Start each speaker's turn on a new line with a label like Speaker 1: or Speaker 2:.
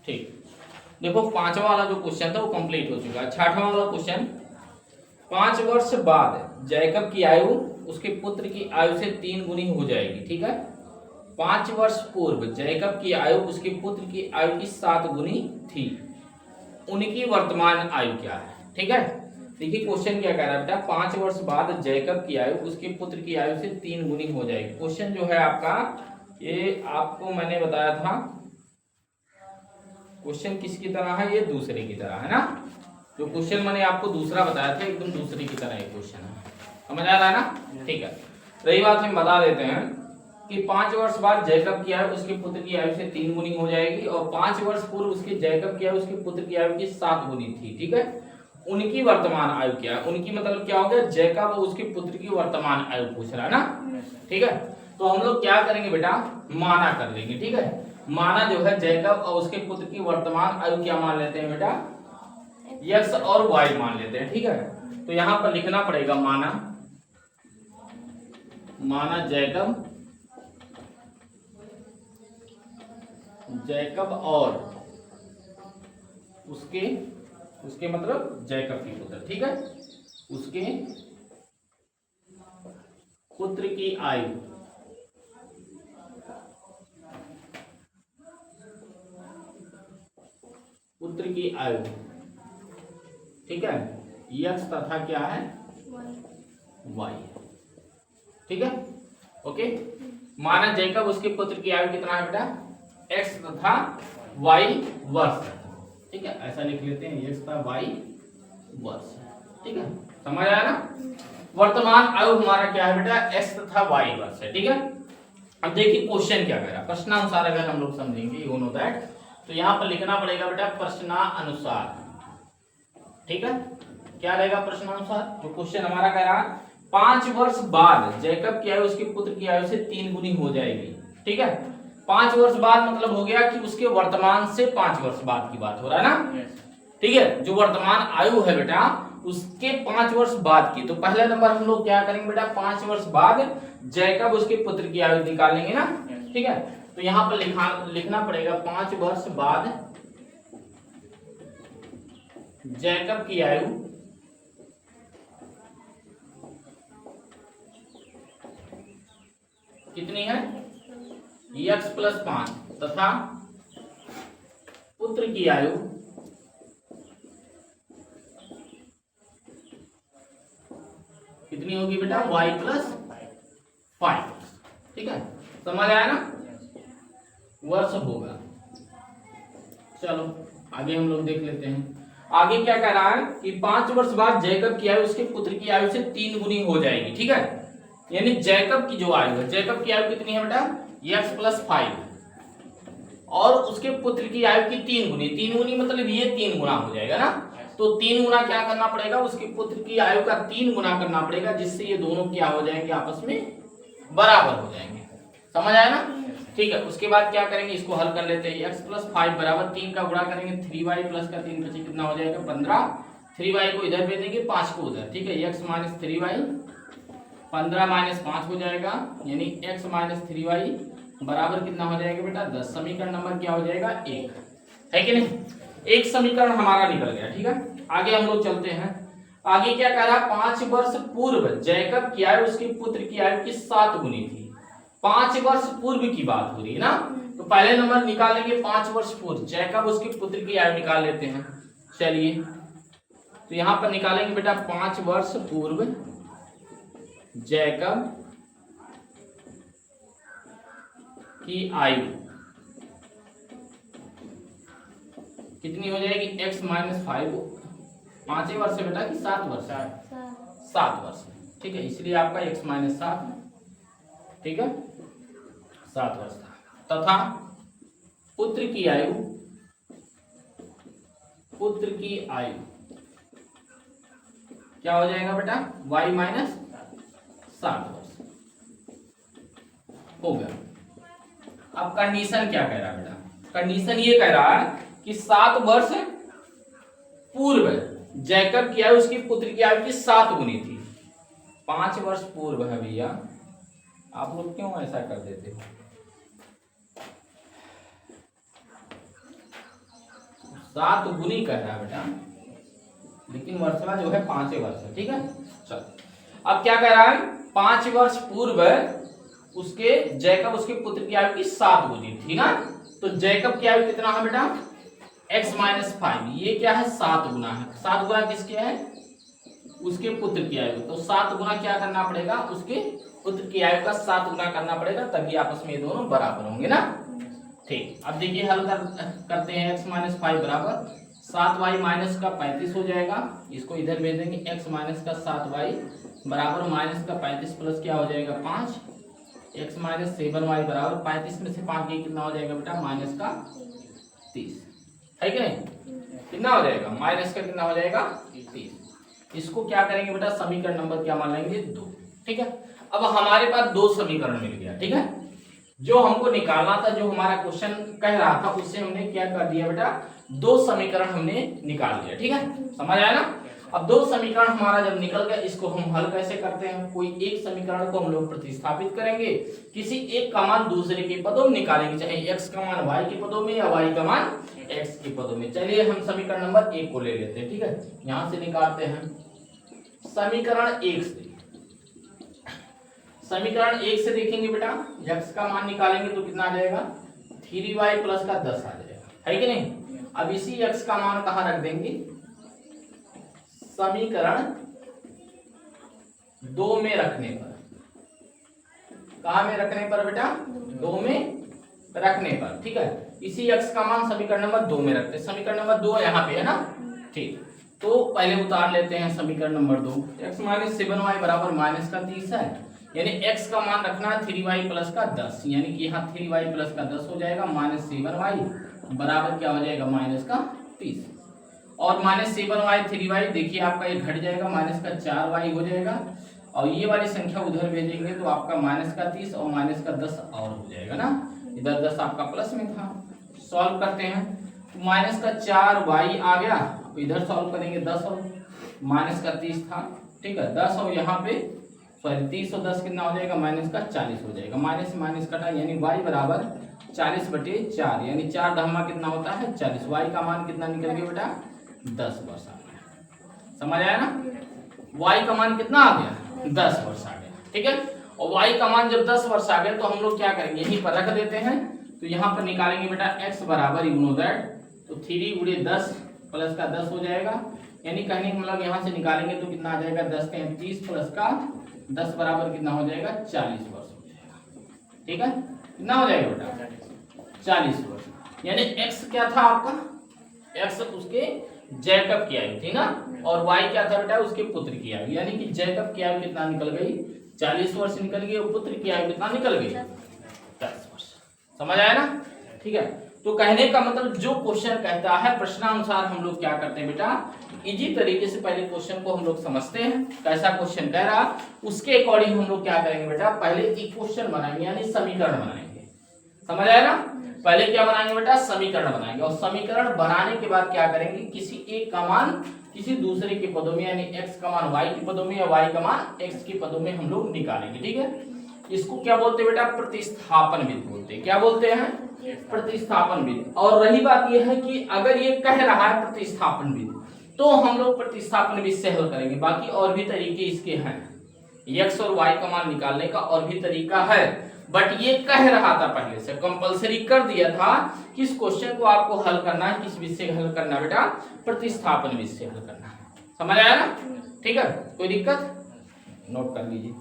Speaker 1: ठीक, देखो पांचवा वाला जो क्वेश्चन था वो कंप्लीट हो चुका है। छठवां वाला क्वेश्चन, 5 वर्ष बाद जैकब की आयु उसके पुत्र की आयु से 3 गुनी हो जाएगी। ठीक है, 5 वर्ष पूर्व जैकब की आयु उसके पुत्र की आयु की 7 गुनी थी, उनकी वर्तमान आयु क्या है। ठीक है, देखिए क्वेश्चन क्या कह रहा है बेटा, 5 वर्ष बाद जैकब की आयु उसके पुत्र की आयु से 3 गुनी हो जाएगी। क्वेश्चन जो है आपका, ये आपको मैंने बताया था क्वेश्चन किसकी तरह है, ये दूसरे की तरह है ना। जो क्वेश्चन मैंने आपको दूसरा बताया था एकदम दूसरे की तरह ये क्वेश्चन है, समझ आ रहा है ना। ठीक है, रही बात हम बता देते हैं कि 5 वर्ष बाद जैकब की आयु उसके पुत्र की आयु से 3 गुनी हो जाएगी, और 5 वर्ष पूर्व उसके जैकब की आयु उसके पुत्र की आयु की 7 गुनी थी। ठीक है, उनकी वर्तमान आयु क्या है, उनकी मतलब क्या हो गया, जैकब और उसके पुत्र की वर्तमान आयु पूछ रहा है ना। ठीक है, तो हम लोग क्या करेंगे बेटा, माना कर लेंगे। ठीक है, माना जो है जैकब और उसके पुत्र की वर्तमान आयु क्या मान लेते हैं बेटा, x और y मान लेते हैं। ठीक है, तो यहां पर लिखना पड़ेगा माना, माना जैकब और उसके मतलब जैकब की पुत्र। ठीक है, उसके पुत्र की आयु ठीक है, x तथा क्या है, y। ठीक है, ओके, माना जैकब उसके पुत्र की आयु कितना है बेटा, x तथा y वर्ष। ठीक है, ऐसा लिख लेते हैं, x तथा y वर्ष। ठीक है, समझ आया ना। वर्तमान आयु हमारा क्या है बेटा, x तथा y वर्ष है। ठीक है, अब देखिए क्वेश्चन क्या कह रहा है, प्रश्नानुसार अगर हम लोग समझेंगे यू नो दैट, तो यहां पर लिखना पड़ेगा बेटा प्रश्नानुसार। ठीक है, क्या रहेगा प्रश्नानुसार, जो क्वेश्चन हमारा कह रहा है 5 वर्ष बाद जैकब की आयु उसके पुत्र की आयु से 3 गुनी हो जाएगी। ठीक है, 5 वर्ष बाद मतलब हो गया कि उसके वर्तमान से 5 वर्ष बाद की बात हो रहा है ना। ठीक है, जो वर्तमान आयु है बेटा उसके 5 वर्ष बाद की, तो पहला नंबर हम लोग क्या करेंगे बेटा, 5 वर्ष बाद जैकब उसके पुत्र की आयु निकालेंगे ना। ठीक है, तो यहां पर लिखना पड़ेगा 5 वर्ष बाद जैकब की आयु कितनी है, x प्लस 5 तथा पुत्र की आयु कितनी होगी बेटा, y प्लस 5। ठीक है, समझ आया ना, वर्ष होगा। चलो आगे हम लोग देख लेते हैं, आगे क्या कह रहा है कि 5 वर्ष बाद जैकब की आयु उसके पुत्र की आयु से 3 गुनी हो जाएगी। ठीक है, यानी जैकब की जो आयु है, जैकब की आयु कितनी है बेटा, x प्लस 5 और उसके पुत्र की आयु की 3 गुनी, 3 गुनी मतलब ये 3 गुना हो जाएगा ना। तो 3 गुना क्या करना पड़ेगा, उसके पुत्र की आयु का 3 गुना करना पड़ेगा, जिससे ये दोनों क्या हो जाएंगे, आपस में बराबर हो जाएंगे। समझ आया ना। ठीक है, उसके बाद क्या करेंगे, इसको हल कर लेते हैं, x प्लस 5 बराबर 3 का गुणा करेंगे 3y प्लस का 3 बचे कितना हो जाएगा 15, 3y को इधर भेज देंगे 5 को उधर। ठीक है, x माइनस 3y 15 माइनस 5 हो जाएगा, यानी x माइनस 3y बराबर कितना हो जाएगा बेटा 10। समीकरण नंबर क्या हो जाएगा 1, है कि नहीं, एक समीकरण हमारा निकल गया। ठीक है, आगे हम लोग चलते हैं, आगे क्या कह रहा है, 5 वर्ष पूर्व जैकब की आयु उसके पुत्र की आयु की 7 गुनी थी। 5 वर्ष पूर्व की बात हो रही है ना, तो पहले नंबर निकालेंगे 5 वर्ष पूर्व, जैकब उसके पुत्र की आयु निकाल लेते हैं। चलिए, तो यहां पर निकालेंगे बेटा 5 वर्ष पूर्व जैकब की आयु कितनी हो जाएगी, x माइनस 5, 5 वर्ष से बेटा कि 7 वर्ष, 7 वर्ष। ठीक है, इसलिए आपका x माइनस 7, ठीक है 7 वर्ष था, तथा पुत्र की आयु क्या हो जाएगा बेटा, y माइनस 7 वर्ष हो गया। अब कंडीशन क्या कह रहा है बेटा, कंडीशन ये कह रहा है कि 7 वर्ष पूर्व जैकब की आयु उसके पुत्र की आयु की 7 गुनी थी। 5 वर्ष पूर्व है भैया, आप लोग क्यों ऐसा कर देते हो, 7 गुनी कह रहा है बेटा, लेकिन वर्षला जो है 5 वर्ष है। ठीक है, चलो अब क्या कह रहा है, 5 वर्ष पूर्व उसके जैकब उसके पुत्र की आयु की 7 गुनी थी ना। तो जैकब की आयु कितना है बेटा, x माइनस 5। ये क्या है, 7 गुना है। 7 गुना किसके है, उसके पुत्र की आयु। तो 7 गुना क्या करना पड़ेगा, उसके पुत्र की आयु का 7 गुना करना पड़ेगा, तभी आपस में ये दोनों बराबर होंगे ना। ठीक, अब देखिए हल करते हैं। x माइनस 5 बराबर 7y माइनस का 35 हो जाएगा। इसको इधर भेज देंगे, x माइनस का 7y बराबर माइनस का 35 प्लस क्या हो जाएगा 5, x माइनस 7y बराबर 35 में से 5 ये कितना हो जाएगा बेटा, माइनस का 30 है कि नहीं। कितना हो जाएगा, माइनस का कितना हो जाएगा 30। इसको क्या करेंगे बेटा, समीकरण नंबर क्या मान लेंगे, 2। ठीक है, अब हमारे पास 2 समीकरण मिल गया। ठीक है, जो हमको निकालना था, जो हमारा क्वेश्चन कह रहा था, उससे हमने क्या कर दिया बेटा, 2 समीकरण हमने निकाल लिया। ठीक है, समझ आया ना। अब 2 समीकरण हमारा जब निकल गया, इसको हम हल कैसे करते हैं, कोई एक समीकरण को हम लोग प्रतिस्थापित करेंगे, किसी एक का मान दूसरे के पदों में निकालेंगे, चाहे x का मान y के पदों में या y का मान x के पदों में। चलिए हम समीकरण नंबर 1 को ले लेते हैं। ठीक है, यहां से निकालते हैं समीकरण 1 से। समीकरण 1 से देखेंगे बेटा, x का मान निकालेंगे तो कितना आ जाएगा, 3y प्लस का 10 आ जाएगा, है कि नहीं। अब इसी x का मान कहां रख देंगे, समीकरण 2 में रखने पर। कहां में रखने पर बेटा, 2 में रखने पर। ठीक है, इसी x का मान समीकरण नंबर 2 में रखते हैं। समीकरण नंबर 2 यहाँ पे है ना। ठीक, तो पहले उतार लेते हैं समीकरण नंबर 2। x माइनस 7y बराबर माइनस का 30 है, यानी x का मान रखना है 3y प्लस का 10, यानी कि यहाँ 3y प्लस का 10 हो जाएगा, माइनस 7y बराबर क्या हो जाएगा, माइनस का 30। और माइनस 7y 3y देखिए आपका ये घट जाएगा, माइनस का 4y हो जाएगा, और ये वाली संख्या उधर भेजेंगे तो आपका माइनस का 30 और माइनस का 10 और हो जाएगा ना। इधर 10 आपका प्लस में था। सॉल्व करते हैं तो माइनस का 4y आ गया, इधर सॉल्व करेंगे 10 और माइनस का 30 था। ठीक है, 10 और यहाँ पे सॉरी 30 और 10 कितना हो जाएगा, माइनस का 40 हो जाएगा। माइनस माइनस कटा, यानी y बराबर 40/4, यानी 4 दहमा कितना होता है 40। y का मान कितना निकल गया बेटा, 10 वर्ष आ गया। समझ आया ना, y का मान कितना आ गया, 10 वर्ष आ गया। ठीक है, और y का मान जब 10 वर्ष आ गया तो हम लोग क्या करेंगे, यहीं पर रख देते हैं। तो यहाँ पर निकालेंगे बेटा x बराबर यू नो दैट, तो 3 गुणे 10 प्लस का 10 हो जाएगा, यानी कहने का मतलब यहाँ से निकालेंगे तो कितना आ जाएगा, 10 के 30 प्लस का 10 बराबर कितना हो जाएगा, 40 वर्ष हो जाएगा। ठीक है, कितना हो जाएगा बेटा, 40 वर्ष। यानी x क्या था आपका, x उसके जैकब की आयु थी ना, और y क्या था बेटा, उसके पुत्र की आयु। यानी कि जैकब की आयु कितना निकल गई, 40 वर्ष निकल गई, और पुत्र की आयु कितना निकल गई, 10 वर्ष। समझ आया ना। ठीक है, तो कहने का मतलब जो क्वेश्चन कहता है प्रश्नानुसार हम लोग क्या करते हैं बेटा, इजी तरीके से पहले क्वेश्चन को हम लोग समझते हैं, कैसा क्वेश्चन कह रहा, उसके अकॉर्डिंग हम लोग क्या करेंगे बेटा, पहले इक्वेशन बनाएंगे, यानी समीकरण बनाएंगे। समझ आया ना, पहले क्या बनाएंगे बेटा, समीकरण बनाएंगे, और समीकरण बनाने के बाद क्या करेंगे, किसी एक का मान किसी दूसरे के पदों में, यानी x का मान y के पदों में या y का मान x के पदों में हम लोग निकालेंगे। ठीक है, इसको क्या बोलते हैं बेटा, प्रतिस्थापन विधि बोलते हैं। क्या बोलते हैं, प्रतिस्थापन विधि। और रही बात यह है कि अगर ये कह रहा है प्रतिस्थापन विधि, तो हम लोग प्रतिस्थापन विधि से हल करेंगे। बाकी और भी तरीके इसके हैं, x और y का मान निकालने का और भी तरीका है, बट ये कह रहा था पहले से, कंपलसरी कर दिया था कि इस क्वेश्चन को आपको हल करना है, किस विधि से हल करना बेटा, प्रतिस्थापन विधि से हल करना है। समझ आया ना। ठीक है, कोई दिक्कत, नोट कर लीजिए।